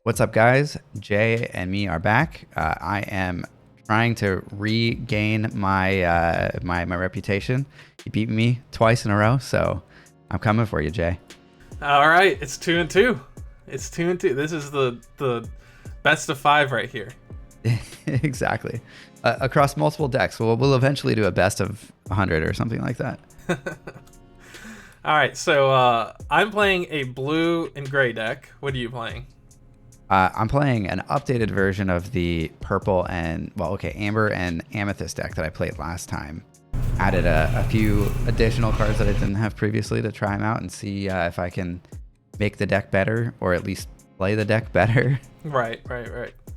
What's up, guys? Jay and me are back. I am trying to regain my reputation. You beat me twice in a row, so I'm coming for you, Jay. All right, it's 2-2. It's 2-2. This is the best of 5 right here. Exactly. Across multiple decks. We'll eventually do a best of 100 or something like that. All right, so I'm playing a blue and gray deck. What are you playing? I'm playing an updated version of the purple and, amber and amethyst deck that I played last time. Added a few additional cards that I didn't have previously to try them out and see if I can make the deck better, or at least play the deck better. Right.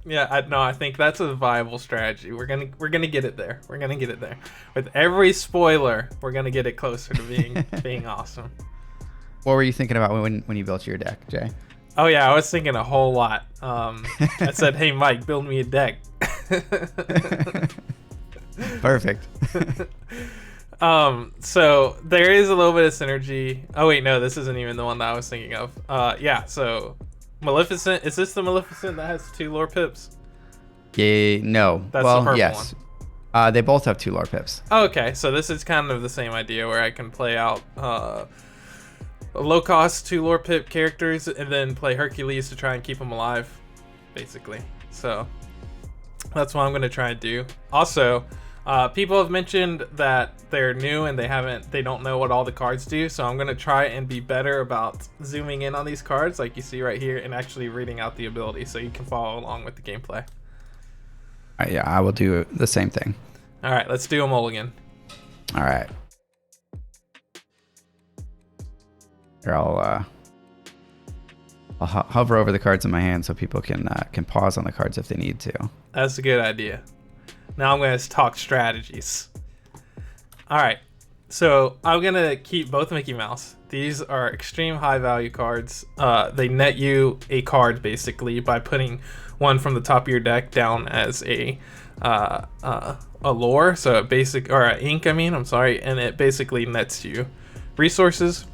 Yeah, I think that's a viable strategy. We're gonna get it there. We're gonna get it there. With every spoiler, we're gonna get it closer to being awesome. What were you thinking about when you built your deck, Jay? Oh yeah, I was thinking a whole lot. I said, "Hey Mike, build me a deck." Perfect. So there is a little bit of synergy. Oh wait, no, this isn't even the one that I was thinking of. Yeah, so Maleficent. Is this the Maleficent that has 2 lore pips? Yeah, no. That's the purple yes. One. They both have 2 lore pips. Oh, okay, so this is kind of the same idea where I can play out low cost 2 lore pip characters and then play Hercules to try and keep them alive, basically. So that's what I'm gonna try and do. Also, people have mentioned that they're new and they don't know what all the cards do, so I'm gonna try and be better about zooming in on these cards like you see right here and actually reading out the ability so you can follow along with the gameplay. Yeah, I will do the same thing. All right, let's do a mulligan. All right. Here, I'll hover over the cards in my hand so people can pause on the cards if they need to. That's a good idea. Now I'm going to talk strategies. All right, so I'm going to keep both Mickey Mouse. These are extreme high value cards. They net you a card basically by putting one from the top of your deck down as a lore, so a basic or an ink. And it basically nets you resources.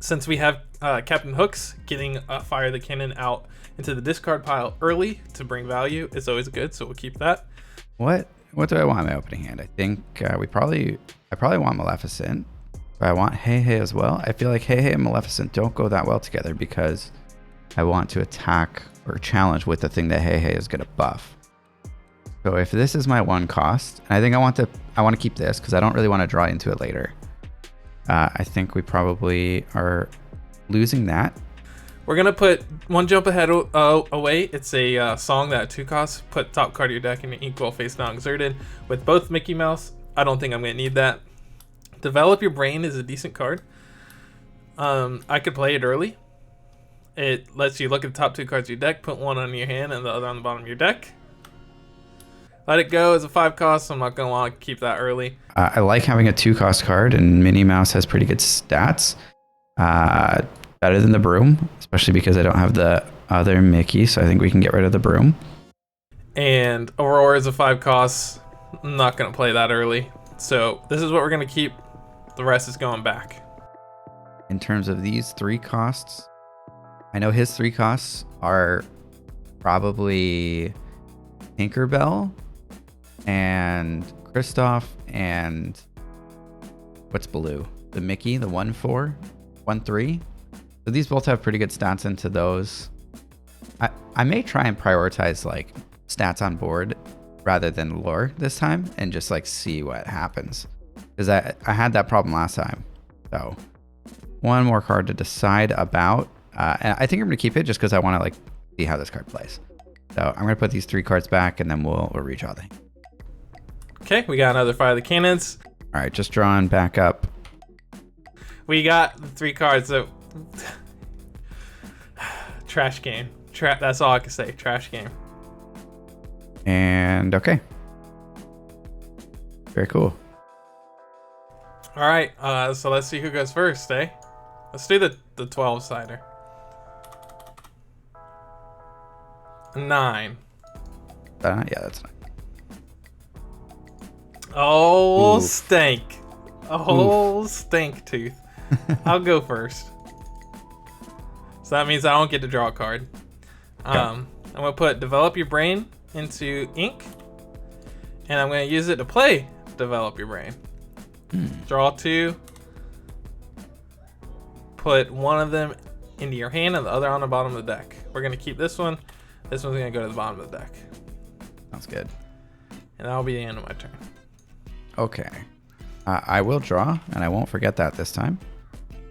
Since we have Captain Hooks, getting Fire the Cannon out into the discard pile early to bring value is always good, so we'll keep that. What do I want in my opening hand? I think I probably want Maleficent, but I want Hey Hey as well. I feel like Hey Hey and Maleficent don't go that well together because I want to attack or challenge with the thing that Hey Hey is going to buff. So if this is my 1 cost, and I think I want to keep this because I don't really want to draw into it later. I think we probably are losing that. We're going to put 1 jump ahead away. It's a song that 2 costs. Put top card of your deck in an equal face now exerted. With both Mickey Mouse, I don't think I'm going to need that. Develop Your Brain is a decent card. I could play it early. It lets you look at the top 2 cards of your deck, put 1 on your hand and the other on the bottom of your deck. Let It Go as a 5 cost, so I'm not going to want to keep that early. I like having a 2 cost card, and Minnie Mouse has pretty good stats. Better than the Broom, especially because I don't have the other Mickey, so I think we can get rid of the Broom. And Aurora is a 5 cost. I'm not going to play that early. So this is what we're going to keep. The rest is going back. In terms of these 3 costs, I know his 3 costs are probably Tinkerbell and Kristoff and what's blue? The Mickey, the 1-4, 1-3. So these both have pretty good stats into those. I may try and prioritize like stats on board rather than lore this time and just like see what happens. Because I had that problem last time. So 1 more card to decide about. And I think I'm going to keep it just because I want to like see how this card plays. So I'm going to put these 3 cards back and then we'll redraw them. Okay, we got another Fire the Cannons. All right, just drawing back up. We got the 3 cards that... Trash game. That's all I can say. Trash game. And okay. Very cool. All right, so let's see who goes first, eh? Let's do the 12-sider. 9. Yeah, that's 9. Oh, Oof. stank. Oh, stank tooth. I'll go first. So that means I don't get to draw a card. I'm gonna put develop your brain into ink, and I'm gonna use it to play develop your brain. Draw 2. Put one of them into your hand and the other on the bottom of the deck. We're gonna keep this one. This one's gonna go to the bottom of the deck. Sounds good. And that'll be the end of my turn. Okay. I will draw, and I won't forget that this time.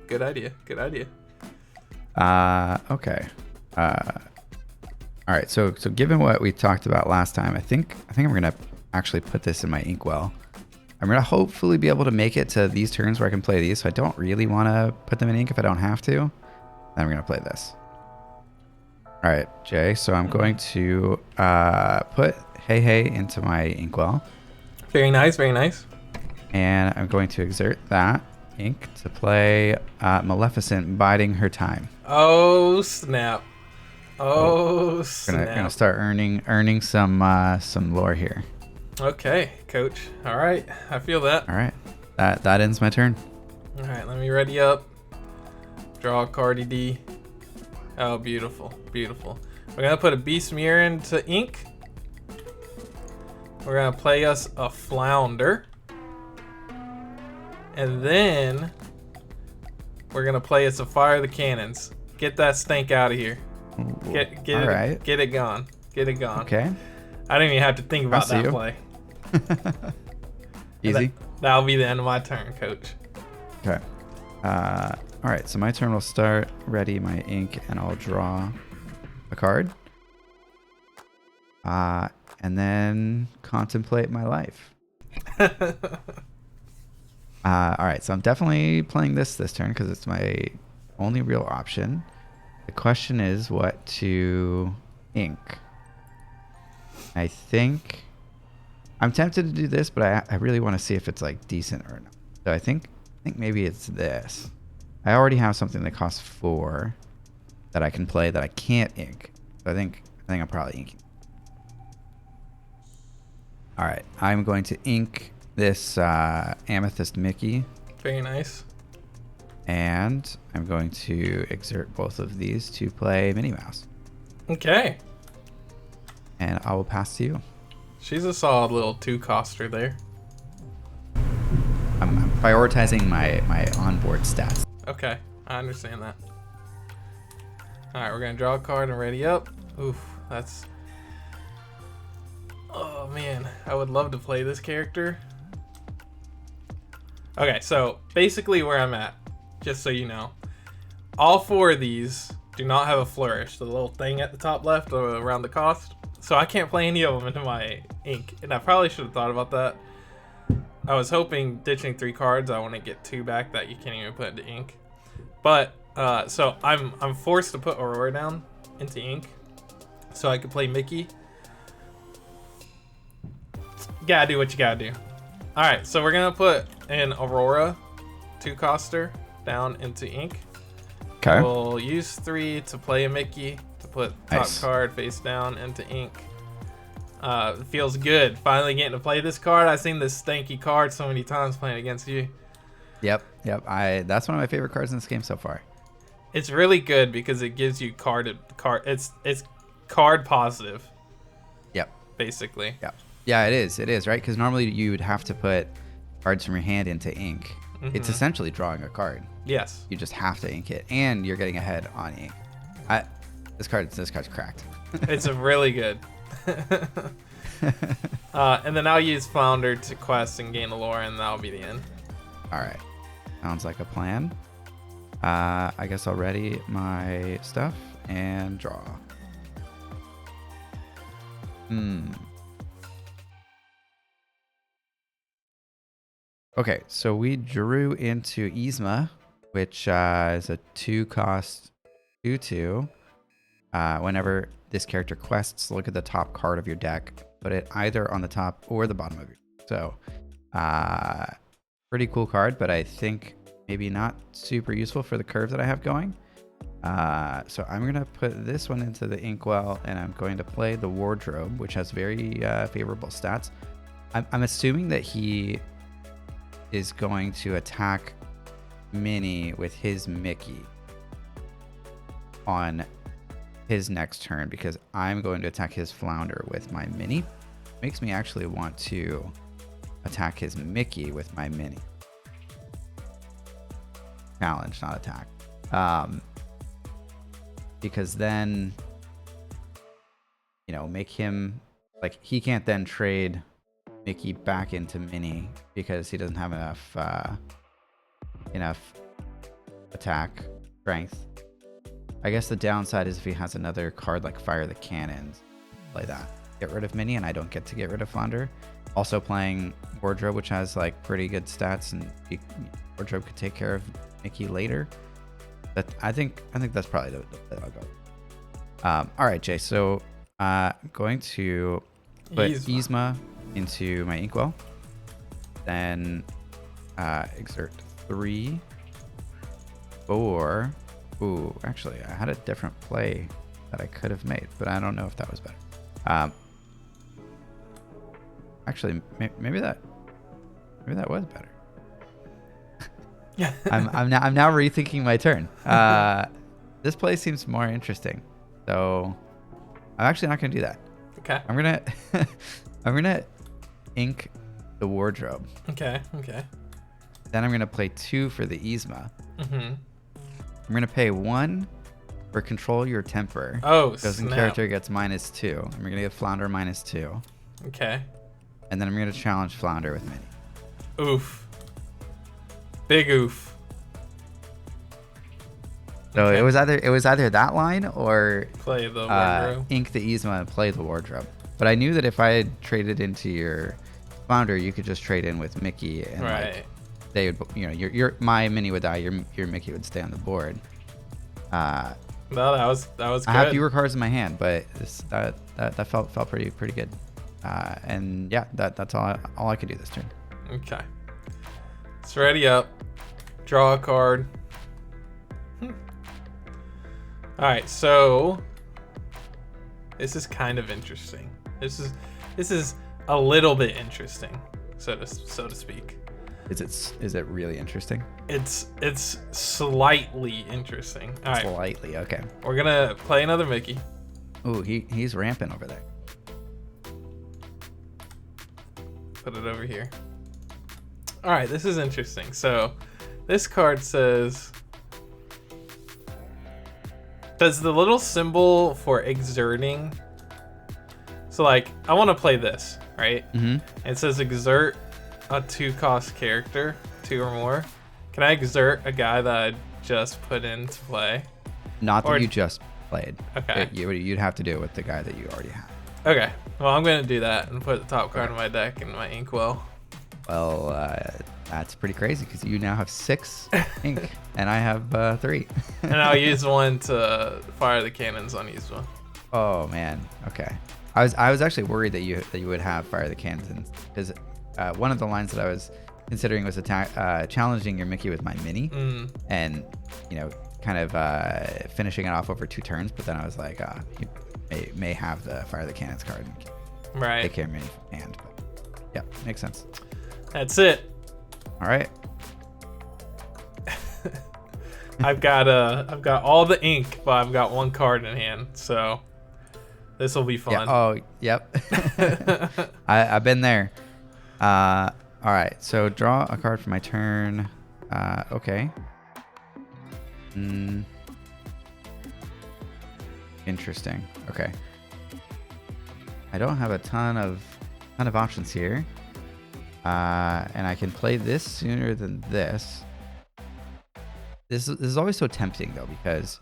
Good idea. Good idea. Okay. All right. So given what we talked about last time, I think I'm gonna actually put this in my inkwell. I'm gonna hopefully be able to make it to these turns where I can play these. So I don't really want to put them in ink if I don't have to. Then I'm gonna play this. All right, Jay. So I'm going to put Hey Hey into my inkwell. Very nice. Very nice. And I'm going to exert that ink to play Maleficent Biding Her Time. Oh snap! Oh snap! Gonna start earning some lore here. Okay, coach. All right, I feel that. All right, that ends my turn. All right, let me ready up. Draw a card, D. Oh, beautiful, beautiful. We're gonna put a beast mirror into ink. We're gonna play us a flounder. And then we're gonna play a Sapphire the Cannons. Get that stink out of here. Get All it, right. Get it gone. Get it gone. Okay. I didn't even have to think about that play. Easy. That'll be the end of my turn, coach. Okay. All right. So my turn will start. Ready my ink, and I'll draw a card. And then contemplate my life. All right, so I'm definitely playing this turn because it's my only real option. The question is what to ink. I think I'm tempted to do this, but I really want to see if it's like decent or not. So I think maybe it's this. I already have something that costs 4 that I can play that I can't ink. So I think I'm probably inking. All right, I'm going to ink this Amethyst Mickey. Very nice. And I'm going to exert both of these to play Minnie Mouse. Okay. And I will pass to you. She's a solid little 2-coster there. I'm prioritizing my onboard stats. Okay, I understand that. Alright, we're going to draw a card and ready up. Oof, that's... Oh man, I would love to play this character. Okay, so basically where I'm at, just so you know, all 4 of these do not have a flourish, the little thing at the top left around the cost. So I can't play any of them into my ink, and I probably should have thought about that. I was hoping ditching 3 cards, I want to get 2 back that you can't even put into ink. But so I'm forced to put Aurora down into ink, so I could play Mickey. You gotta do what you gotta do. All right, so we're gonna put an Aurora 2-coster down into ink. Okay. We'll use 3 to play a Mickey to put top Nice. card face down into ink. It feels good finally getting to play this card. I've seen this stanky card so many times playing against you. Yep. That's one of my favorite cards in this game so far. It's really good because it gives you card. It's card positive. Yep. Basically. Yep. Yeah, it is, right? Because normally you would have to put cards from your hand into ink. Mm-hmm. It's essentially drawing a card. Yes. You just have to ink it, and you're getting ahead on ink. This card's cracked. It's a really good. And then I'll use Flounder to quest and gain a lore, and that'll be the end. All right. Sounds like a plan. I guess I'll ready my stuff and draw. Okay, so we drew into Yzma, which is a 2-cost 2/2. Whenever this character quests, look at the top card of your deck. Put it either on the top or the bottom of your deck. So, pretty cool card, but I think maybe not super useful for the curve that I have going. So I'm going to put this one into the inkwell, and I'm going to play the Wardrobe, which has very favorable stats. I'm assuming that he is going to attack Minnie with his Mickey on his next turn because I'm going to attack his flounder with my mini. Makes me actually want to attack his Mickey with my mini. Challenge, not attack. Because then, make him, like, he can't then trade Mickey back into mini because he doesn't have enough attack strength. I guess the downside is if he has another card like Fire the Cannons, play that. Get rid of mini and I don't get to get rid of flounder. Also playing Wardrobe, which has like pretty good stats, and Wardrobe could take care of Mickey later. But I think that's probably the way I'll go. All right, Jay. So going to put Yzma into my Inkwell. Then exert 3, 4. Ooh, actually, I had a different play that I could have made, but I don't know if that was better. Actually, maybe that was better. Yeah. I'm now rethinking my turn. This play seems more interesting, so I'm actually not gonna do that. Okay. I'm gonna ink the Wardrobe. Okay. Then I'm gonna play 2 for the Yzma. Mm-hmm. I'm gonna pay 1 for Control Your Temper. Oh, Chosen snap. character gets -2. I'm gonna give Flounder -2. Okay. And then I'm gonna challenge Flounder with mini. Oof. Big oof. So Okay. it was either that line or Play the Wardrobe. ink the Yzma and play the Wardrobe. But I knew that if I had traded into your Flounder, you could just trade in with Mickey, and Right. like they would, your my mini would die, your Mickey would stay on the board. No, that was good. I have fewer cards in my hand, but that felt pretty good. And yeah, that's all I could do this turn. Okay. It's ready up. Draw a card. Alright, so this is kind of interesting. This is a little bit interesting, so to speak. Is it really interesting? It's slightly interesting. Alright. Slightly, okay. We're gonna play another Mickey. Ooh, he's ramping over there. Put it over here. All right, this is interesting. So this card says, does the little symbol for exerting, so like I want to play this, right? Mm-hmm. It says exert a 2-cost character, 2 or more. Can I exert a guy that I just put into play? Not that you just played. Okay. You'd have to do it with the guy that you already have. Okay, well, I'm going to do that and put the top card of my deck in my Inkwell. Well, that's pretty crazy because you now have 6 ink and I have 3. And I'll use 1 to fire the cannons on Yzma. Oh man, okay. I was actually worried that you would have Fire the Cannons because one of the lines that I was considering was challenging your Mickey with my mini, and kind of finishing it off over 2 turns. But then I was like, you may have the Fire the Cannons card and Right. take care of mini from hand. But yeah, makes sense. That's it. All right. I've got all the ink, but I've got 1 card in hand, so this will be fun. Yeah. Oh, yep. I've been there. All right. So draw a card for my turn. Okay. Interesting. Okay. I don't have a ton of options here. And I can play this sooner than this. This is always so tempting though, because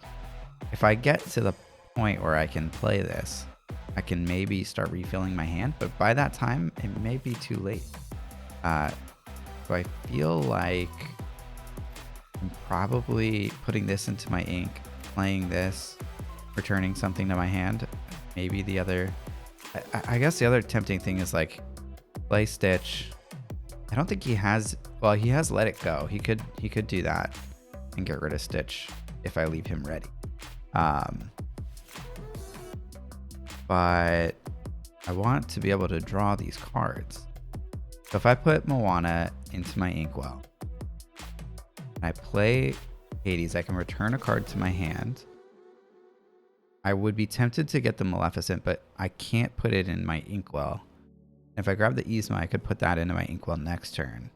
if I get to the point where I can play this, I can maybe start refilling my hand, but by that time it may be too late. So I feel like I'm probably putting this into my ink, playing this, returning something to my hand. Maybe the other, I guess the other tempting thing is like play Stitch. I don't think he has, well, he has Let It Go. He could do that and get rid of Stitch if I leave him ready. But I want to be able to draw these cards. So if I put Moana into my Inkwell and I play Hades, I can return a card to my hand. I would be tempted to get the Maleficent, but I can't put it in my Inkwell. If I grab the Yzma, I could put that into my Inkwell next turn.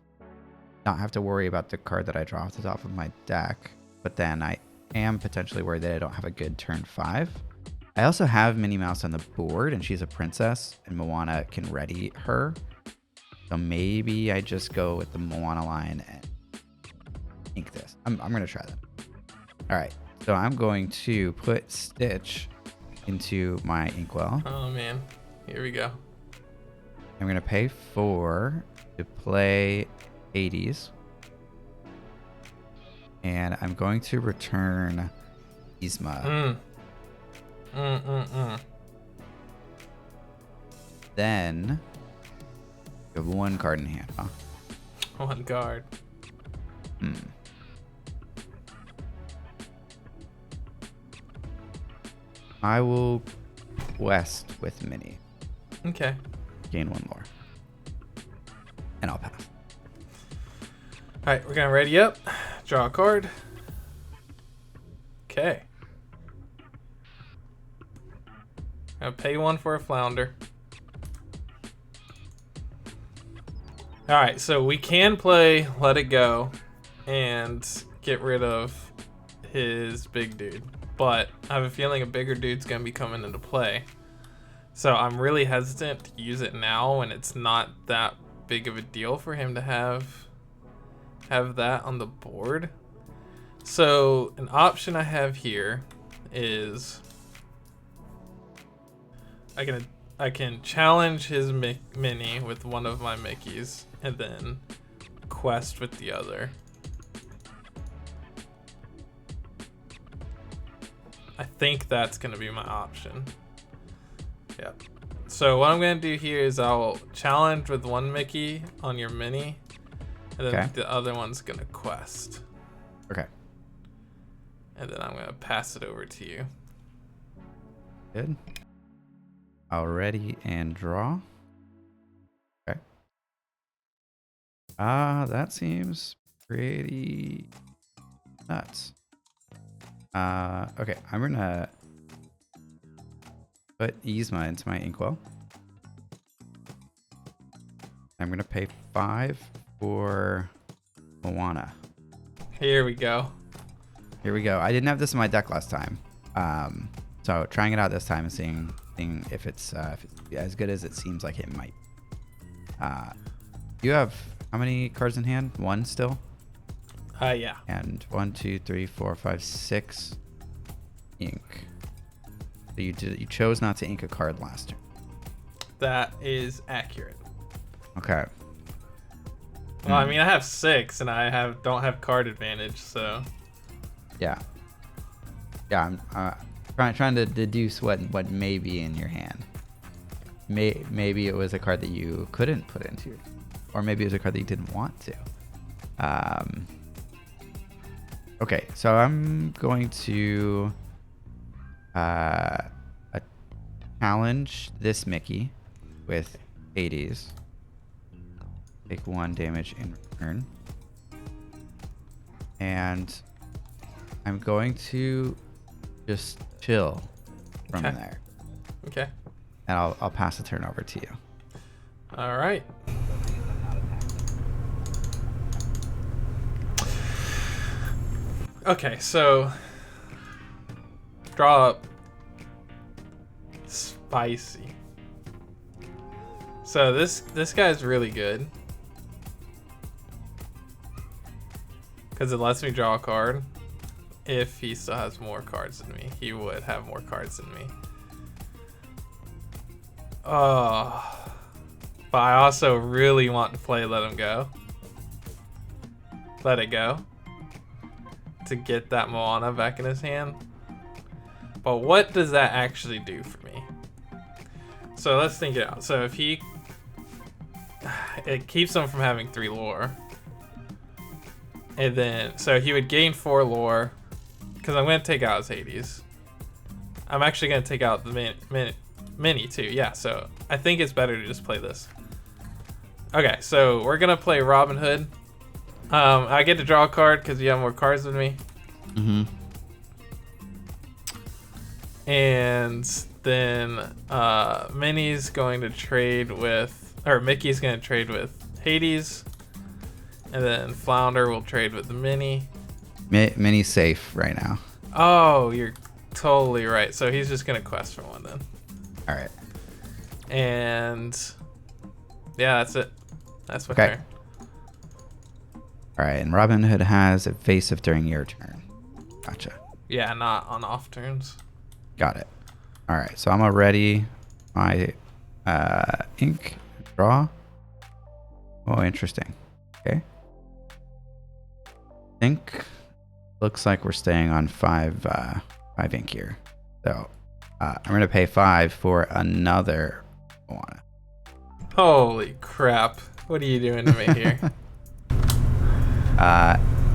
Not have to worry about the card that I draw off the top of my deck. But then I am potentially worried that I don't have a good turn 5. I also have Minnie Mouse on the board, and she's a princess, and Moana can ready her. So maybe I just go with the Moana line and ink this. I'm going to try that. All right. So I'm going to put Stitch into my Inkwell. Oh, man. Here we go. I'm going to pay 4 to play Hades. And I'm going to return Yzma. Then you have 1 card in hand, huh? 1 card. I will quest with Minnie. Okay. Gain 1 more. And I'll pass. Alright, we're gonna ready up. Draw a card. Okay. Gonna pay 1 for a flounder. Alright, so we can play Let It Go and get rid of his big dude. But I have a feeling a bigger dude's gonna be coming into play. So I'm really hesitant to use it now when it's not that big of a deal for him to have that on the board. So an option I have here is I can challenge his Minnie with one of my Mickeys and then quest with the other. I think that's gonna be my option. Yep. So what I'm gonna do here is I'll challenge with 1 Mickey on your Minnie, and then the other one's gonna quest. Okay. And then I'm gonna pass it over to you. Good. I'll ready and draw. Okay. That seems pretty nuts. Okay, I'm gonna put Yzma into my Inkwell. I'm gonna pay 5 for Moana. Here we go. Here we go. I didn't have this in my deck last time, so trying it out this time and seeing if it's as good as it seems like it might. You have how many cards in hand? 1 still. Yeah. And 1, 2, 3, 4, 5, 6 ink. So you chose not to ink a card last turn. That is accurate. Okay. Well, I mean, I have 6, and I don't have card advantage, so. Yeah. Yeah, I'm trying to deduce what may be in your hand. Maybe it was a card that you couldn't put into your, or maybe it was a card that you didn't want to. Okay, so I'm going to challenge this Mickey with Hades. Take 1 damage in return. And I'm going to just chill from there. Okay. And I'll pass the turn over to you. All right. Okay, so draw up spicy. So this guy's really good because it lets me draw a card. If he still has more cards than me, he would have more cards than me. Oh, but I also really want to play Let Him Go. Let It Go. To get that Moana back in his hand. But what does that actually do for me? So let's think it out. So if it keeps him from having 3 lore. And then, so he would gain 4 lore. Because I'm going to take out his Hades. I'm actually going to take out the Mini too. Yeah, so I think it's better to just play this. Okay, so we're going to play Robin Hood. I get to draw a card because you have more cards than me. And then Minnie's going to trade with, or Mickey's going to trade with Hades. And then Flounder will trade with Minnie. Minnie's safe right now. Oh, you're totally right. So he's just going to quest for one then. All right. And yeah, that's it. That's my Okay. turn. All right, and Robin Hood has evasive during your turn. Gotcha. Yeah, not on off turns. Got it. All right, so I'm gonna ready my ink draw. Oh, interesting. Okay. Ink looks like we're staying on five ink here. So I'm gonna pay 5 for another Moana. Holy crap. What are you doing to me here?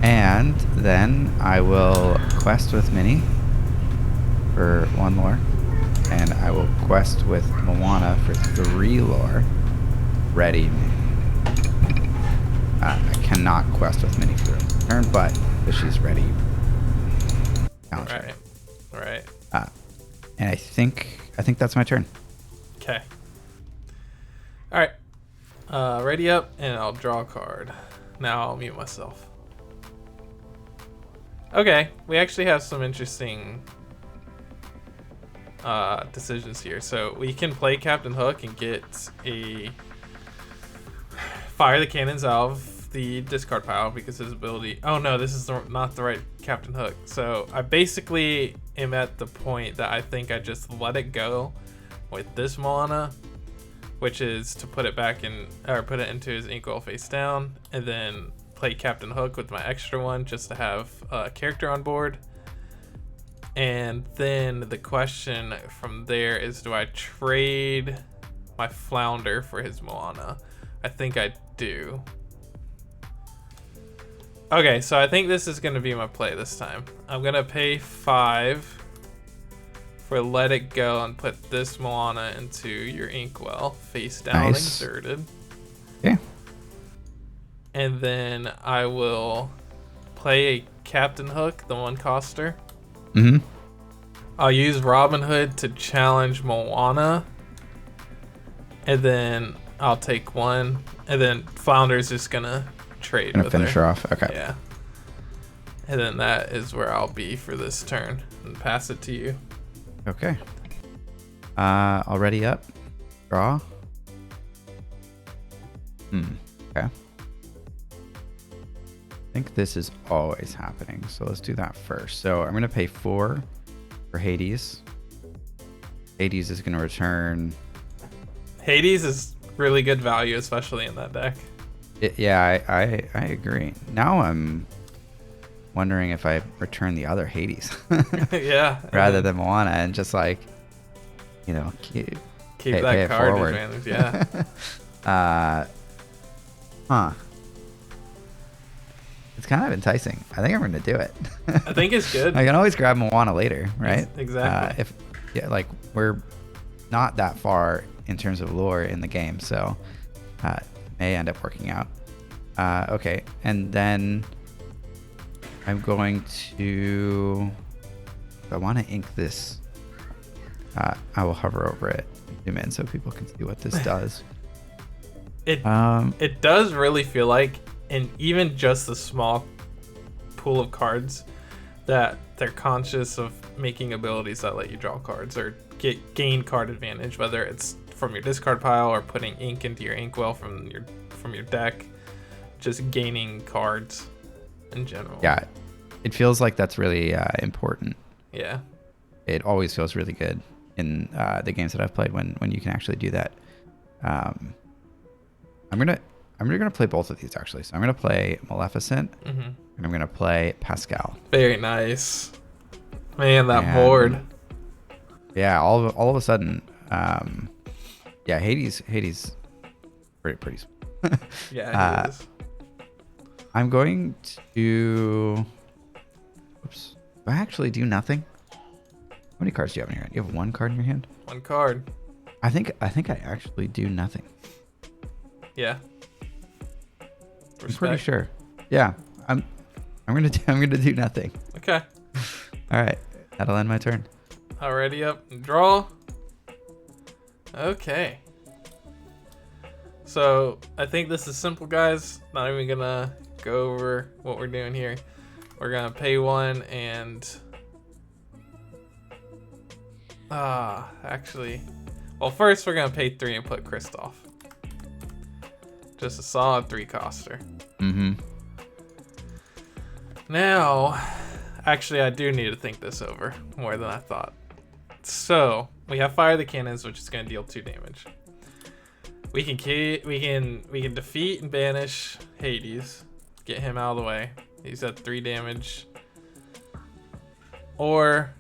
And then I will quest with Minnie for 1 lore. And I will quest with Moana for 3 lore. Ready. I cannot quest with Minnie for a turn, but if she's ready. Counter. Right. And I think that's my turn. Okay. All right. Ready up, and I'll draw a card. Now I'll mute myself. Okay, we actually have some interesting decisions here. So we can play Captain Hook and get a fire the cannons out of the discard pile because his ability. Oh no, this is not the right Captain Hook. So I basically am at the point that I think I just let it go with this Moana, which is to put it back in, or put it into his inkwell face down, and then play Captain Hook with my extra one just to have a character on board. And then the question from there is, do I trade my Flounder for his Moana? I think I do. Okay, so I think this is going to be my play this time. I'm going to pay 5 for Let It Go and put this Moana into your inkwell, face down, Nice. exerted. Okay. And then I will play a Captain Hook, the 1-coster. Mm-hmm. I'll use Robin Hood to challenge Moana. And then I'll take 1. And then Flounder's just gonna trade Gonna with finish her. her off. Okay. Yeah. And then that is where I'll be for this turn. And pass it to you. Okay. Already up. Draw. Okay. I think this is always happening, so let's do that first. So I'm gonna pay 4 for Hades. Hades is gonna return. Hades is really good value, especially in that deck. Yeah, I agree. Now I'm wondering if I return the other Hades Yeah. rather than Moana and just like, keep Keep pay that it card forward. advantage, yeah. It's kind of enticing. I think I'm going to do it. I think it's good. I can always grab Moana later, right? Exactly. We're not that far in terms of lore in the game, so may end up working out. Okay, and then I'm going to. If I want to ink this, I will hover over it, zoom in so people can see what this does. It does really feel like, and even just the small pool of cards, that they're conscious of making abilities that let you draw cards or gain card advantage, whether it's from your discard pile or putting ink into your inkwell from your deck, just gaining cards in general. Yeah, it feels like that's really important. Yeah. It always feels really good in the games that I've played when you can actually do that. I'm gonna play both of these actually. So I'm gonna play Maleficent and I'm gonna play Pascal. Very nice, man. That board. Yeah, all of a sudden, yeah, Hades, pretty. Yeah, it is. I'm going to. Oops. Do I actually do nothing? How many cards do you have in your hand? You have 1 card in your hand? 1 card. I think I actually do nothing. Yeah. I'm pretty sure. Yeah, I'm gonna do nothing. Okay. All right, that'll end my turn. Already up. Draw. Okay. So I think this is simple, guys. Not even gonna go over what we're doing here. We're gonna pay 1 and actually, well, first we're gonna pay 3 and put Kristoff. Just a solid 3-coster. Mm-hmm. Now, actually, I do need to think this over more than I thought. So we have Fire the Cannons, which is gonna deal 2 damage. We can defeat and banish Hades, get him out of the way. He's at 3 damage. Or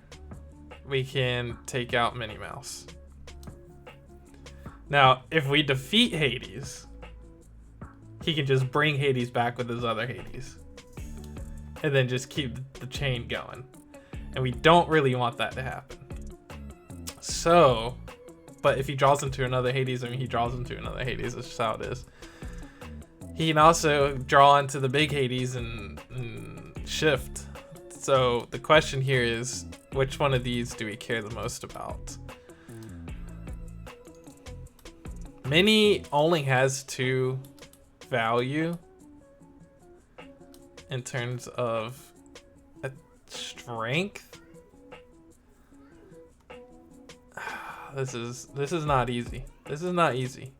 we can take out Minnie Mouse. Now, if we defeat Hades, he can just bring Hades back with his other Hades. And then just keep the chain going. And we don't really want that to happen. So, but if he draws into another Hades, I mean, he draws into another Hades. That's just how it is. He can also draw into the big Hades and shift. So the question here is, which one of these do we care the most about? Minnie only has 2 value in terms of strength. This is not easy. This is not easy.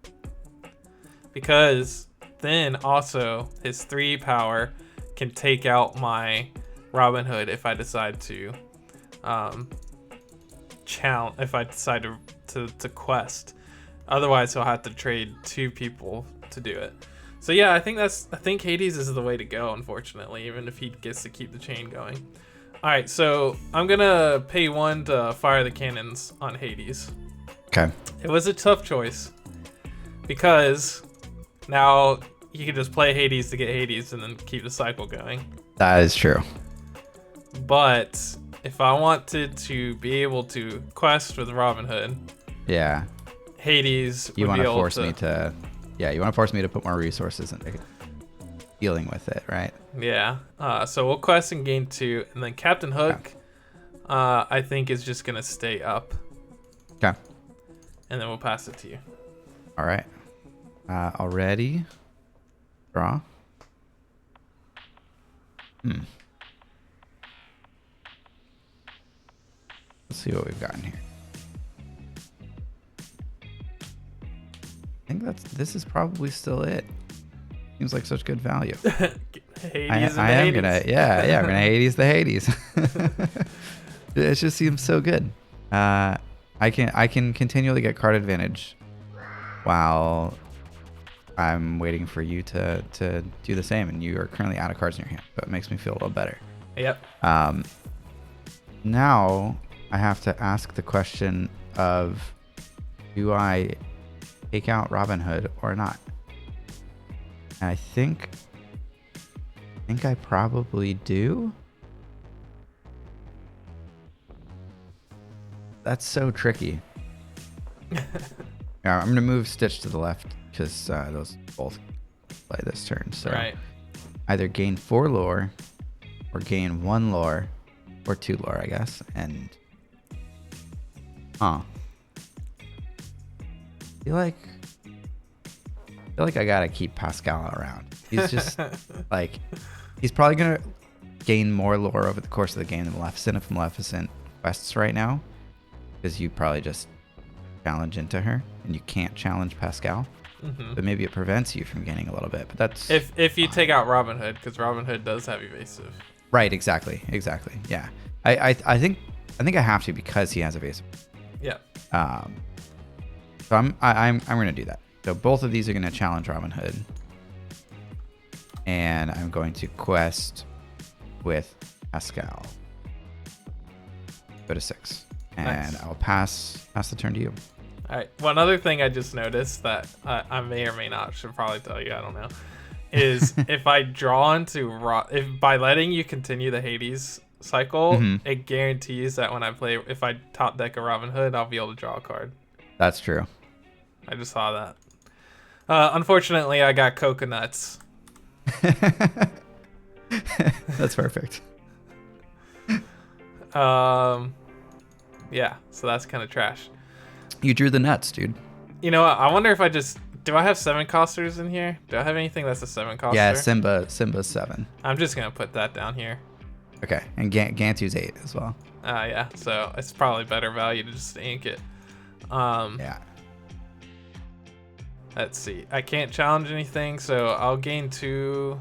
Because then also his 3 power can take out my Robin Hood if I decide to challenge, if I decide to quest. Otherwise he'll have to trade 2 people to do it. So yeah, I think Hades is the way to go, unfortunately, even if he gets to keep the chain going. Alright, so I'm gonna pay 1 to fire the cannons on Hades. Okay. It was a tough choice because now you can just play Hades to get Hades and then keep the cycle going. That is true. But if I wanted to be able to quest with Robin Hood, yeah, Hades would you want be to able force me to, yeah, you want to force me to put more resources into dealing with it, right? Yeah. So we'll quest and gain 2, and then Captain Hook, I think is just gonna stay up. Okay. And then we'll pass it to you. All right. Already. Draw. Let's see what we've got in here. I think this is probably still it. Seems like such good value. Hades I am gonna, I'm gonna Hades the Hades. It just seems so good. I can continually get card advantage while I'm waiting for you to do the same, and you are currently out of cards in your hand, so it makes me feel a little better. Yep. Now I have to ask the question of, do I take out Robin Hood or not? And I think I probably do. That's so tricky. Yeah, I'm gonna move Stitch to the left because those both play this turn. So right. Either gain 4 lore or gain 1 lore or 2 lore, I guess. And I feel like I gotta keep Pascal around. He's just like, he's probably gonna gain more lore over the course of the game than Maleficent if Maleficent quests right now, because you probably just challenge into her and you can't challenge Pascal. But maybe it prevents you from gaining a little bit. But that's if you take out Robin Hood, because Robin Hood does have evasive. Right, exactly. Yeah. I think I have to because he has evasive. Yeah. So I'm gonna do that. So both of these are gonna challenge Robin Hood, and I'm going to quest with Pascal. Go to 6, and nice. I'll pass the turn to you. All right. One other thing I just noticed that I may or may not should probably tell you, I don't know, is if I draw into if by letting you continue the Hades cycle, it guarantees that when I play, if I top deck a Robin Hood, I'll be able to draw a card. That's true. I just saw that. Unfortunately, I got coconuts. That's perfect. Yeah, so that's kind of trash. You drew the nuts, dude. You know what? I wonder if do I have 7 costers in here? Do I have anything that's a 7 coster? Yeah, Simba's 7. I'm just gonna put that down here. Okay, and Gantu's 8 as well. Yeah, so it's probably better value to just ink it. Yeah. Let's see. I can't challenge anything, so I'll gain 2.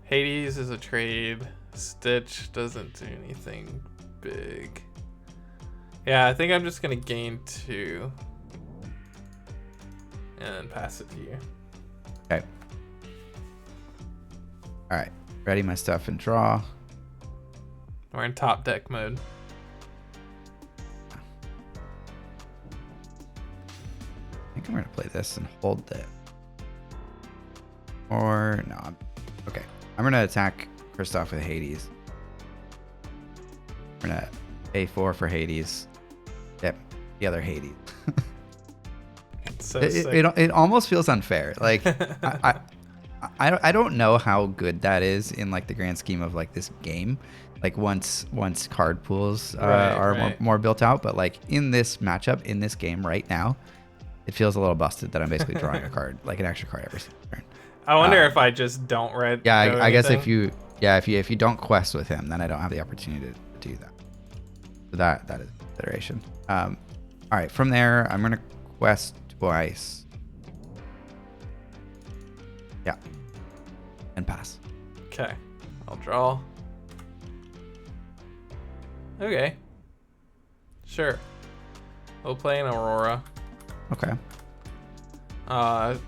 Hades is a trade. Stitch doesn't do anything big. Yeah, I think I'm just gonna gain 2 and then pass it to you. Okay. All right. Ready my stuff and draw. We're in top deck mode. I think I'm gonna play this and hold it. Or no. Okay. I'm gonna attack Kristoff with Hades. We're gonna A4 for Hades. Yep. The other Hades. So it almost feels unfair. Like I don't know how good that is in like the grand scheme of like this game. Like once card pools are more built out, but like in this matchup in this game right now, it feels a little busted that I'm basically drawing a card, like an extra card every turn. I wonder if I just don't read. Yeah, I guess if you don't quest with him, then I don't have the opportunity to do that. So that is consideration. All right, from there I'm gonna quest twice. Yeah, and pass. Okay, I'll draw. Okay, sure. We'll play an Aurora. Okay.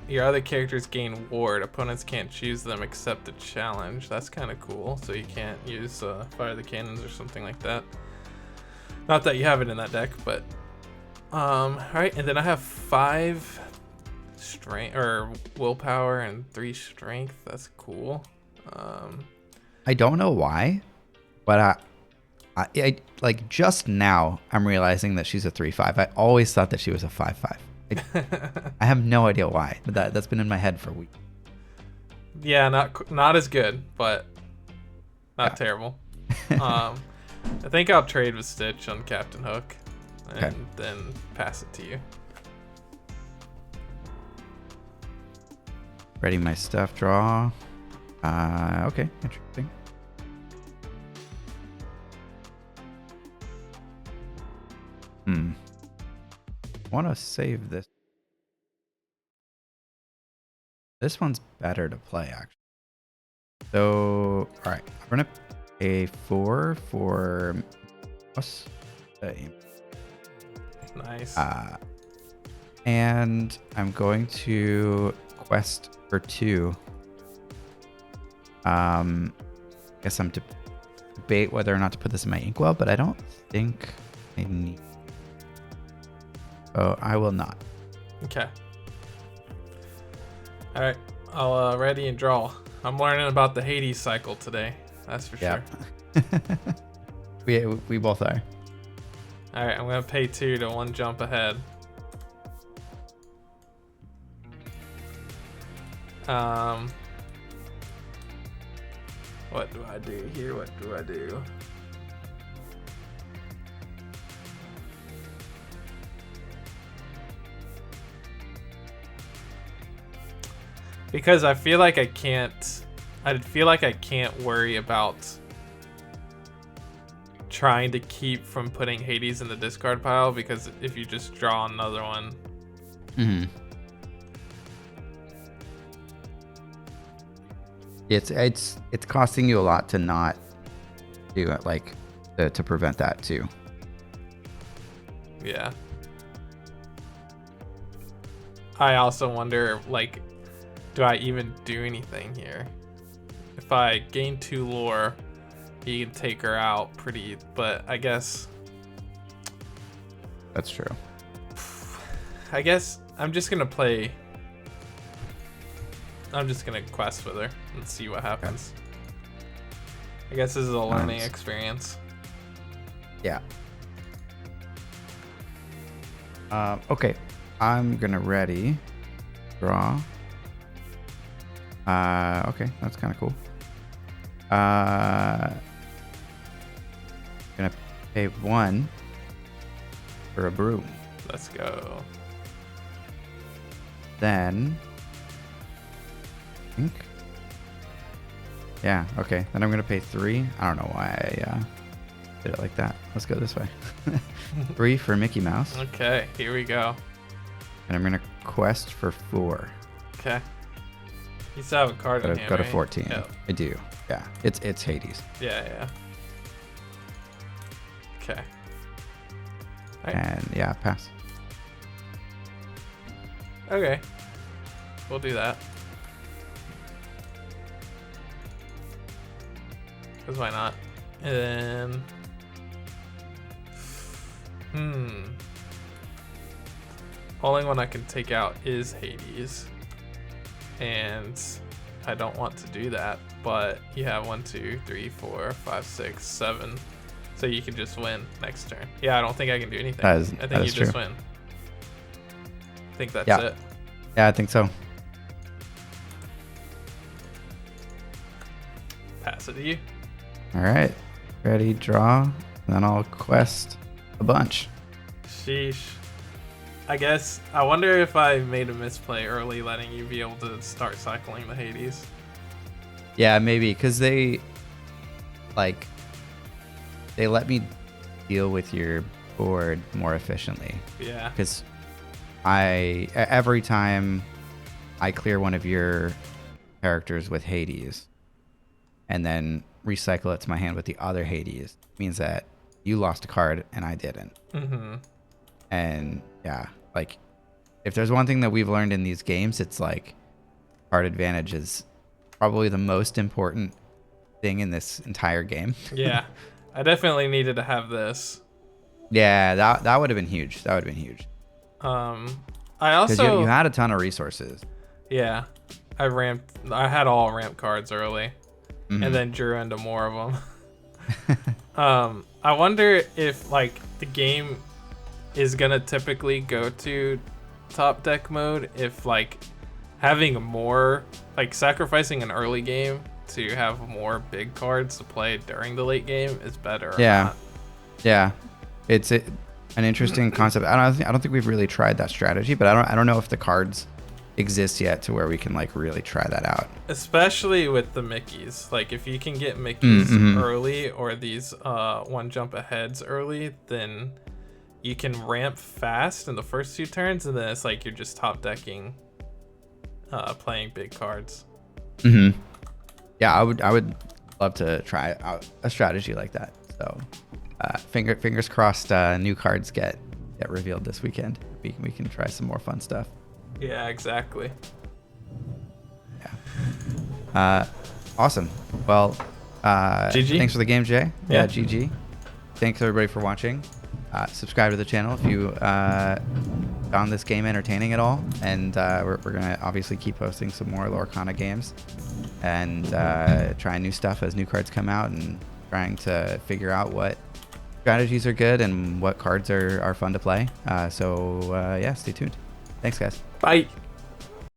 Your other characters gain ward. Opponents can't choose them except the challenge. That's kind of cool. So you can't use fire the cannons or something like that. Not that you have it in that deck, but all right. And then I have 5 strength or willpower and 3 strength. That's cool. I don't know why, but I like just now I'm realizing that she's a 3/5. I always thought that she was a 5/5. I have no idea why, but that's been in my head for weeks. Yeah, not as good, but not terrible. I think I'll trade with Stitch on Captain Hook, and then pass it to you. Ready my stuff, draw. Okay, interesting. I want to save this. This one's better to play, actually. So, all right, I'm gonna pay 4 for us. Nice. And I'm going to quest for 2. Guess I'm debate whether or not to put this in my inkwell, but I don't think I need. Oh, I will not. Okay. All right, I'll ready and draw. I'm learning about the Hades cycle today. That's for sure. we both are. All right, I'm gonna pay 2 to 1 jump ahead. What do I do here? What do I do? Because I feel like I can't worry about trying to keep from putting Hades in the discard pile, because if you just draw another one. It's costing you a lot to not do it, like to prevent that too. Yeah. I also wonder, like, do I even do anything here? If I gain 2 lore, he can take her out pretty, but I guess... That's true. I guess I'm just gonna play... I'm just gonna quest with her and see what happens. I guess this is a learning experience. Yeah. Okay. I'm gonna ready. Draw. Okay, that's kind of cool. Gonna Pay 1 for a broom. Let's go. Then, I think, yeah, okay. Then I'm gonna pay 3. I don't know why I did it like that. Let's go this way. 3 for Mickey Mouse, Okay, here we go. and I'm gonna quest for 4. Okay. You still have a card in hand, Go to right? 14. Yeah. I do. Yeah, it's Hades. Yeah. Okay. Right. And yeah, pass. Okay. We'll do that. Because why not? And then... Only one I can take out is Hades. And I don't want to do that. But you have 1, 2, 3, 4, 5, 6, 7. So you can just win next turn. Yeah, I don't think I can do anything. I think you just win. I think that's it. Yeah, I think so. Pass it to you. All right. Ready, draw. Then I'll quest a bunch. Sheesh. I guess, I wonder if I made a misplay early letting you be able to start cycling the Hades. Yeah, maybe, because they let me deal with your board more efficiently. Yeah. Because every time I clear one of your characters with Hades and then recycle it to my hand with the other Hades, means that you lost a card and I didn't. Mm-hmm. And yeah, like if there's one thing that we've learned in these games, it's like card advantage is probably the most important thing in this entire game. Yeah. I definitely needed to have this. Yeah, that would have been huge. That would have been huge. I also... Because you had a ton of resources. Yeah. I had all ramp cards early. Mm-hmm. And then drew into more of them. I wonder if like the game is gonna typically go to top deck mode if like having more, like sacrificing an early game to have more big cards to play during the late game is better. Yeah. Yeah. It's an interesting concept. I don't think we've really tried that strategy, but I don't know if the cards exist yet to where we can like really try that out. Especially with the Mickeys. Like if you can get Mickeys early or these one jump aheads early, then you can ramp fast in the first 2 turns, and then it's like you're just top decking playing big cards. Mm-hmm. Yeah, I would love to try out a strategy like that. So fingers crossed new cards get revealed this weekend. We can try some more fun stuff. Yeah, exactly. Yeah. Awesome. Well, GG. Thanks for the game, Jay. Yeah. GG. Thanks everybody for watching. Subscribe to the channel if you found this game entertaining at all. And we're gonna obviously keep posting some more Lorcana games and trying new stuff as new cards come out and trying to figure out what strategies are good and what cards are fun to play. So yeah, stay tuned. Thanks, guys. Bye.